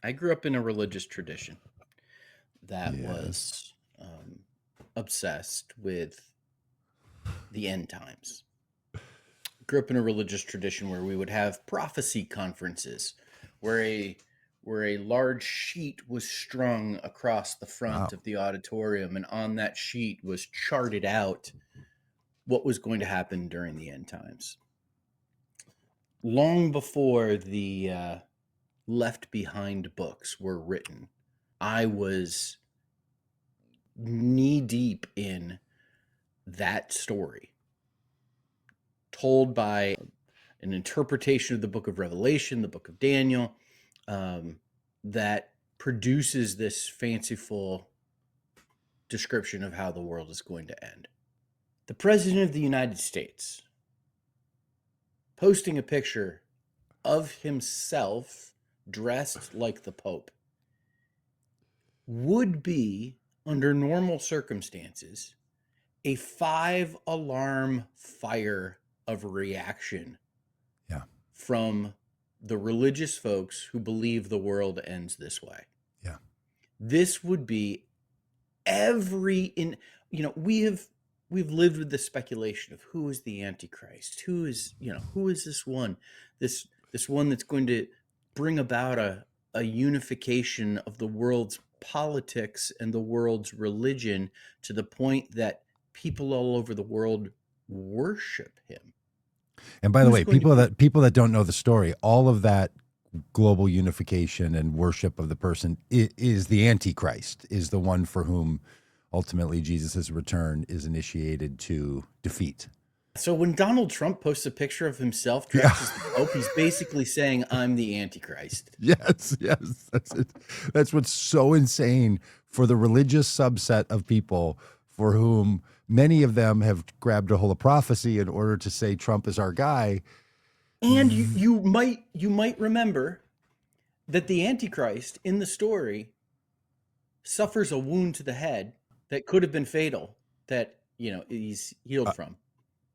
I grew up in a religious tradition that Yes. was obsessed with the end times. Grew up in a religious tradition where we would have prophecy conferences, where a large sheet was strung across the front Wow. of the auditorium, and on that sheet was charted out what was going to happen during the end times. Long before the Left Behind books were written, I was knee deep in that story, told by an interpretation of the book of Revelation, the book of Daniel, that produces this fanciful description of how the world is going to end. The President of the United States posting a picture of himself dressed like the Pope would be, under normal circumstances, a 5 alarm fire of reaction Yeah. from the religious folks who believe the world ends this way. Yeah. This would be we've lived with the speculation of who is the Antichrist, who is this one, this one that's going to bring about a unification of the world's politics and the world's religion to the point that people all over the world worship him. And by the Who's way, going to be people that don't know the story, all of that global unification and worship of the person is the Antichrist, is the one for whom ultimately Jesus' return is initiated to defeat. So when Donald Trump posts a picture of himself Yeah. dressed as the Pope, he's basically saying, I'm the Antichrist. Yes, yes. That's it. That's what's so insane for the religious subset of people for whom many of them have grabbed a hold of prophecy in order to say Trump is our guy. And you might remember that the Antichrist in the story suffers a wound to the head that could have been fatal, that he's healed from.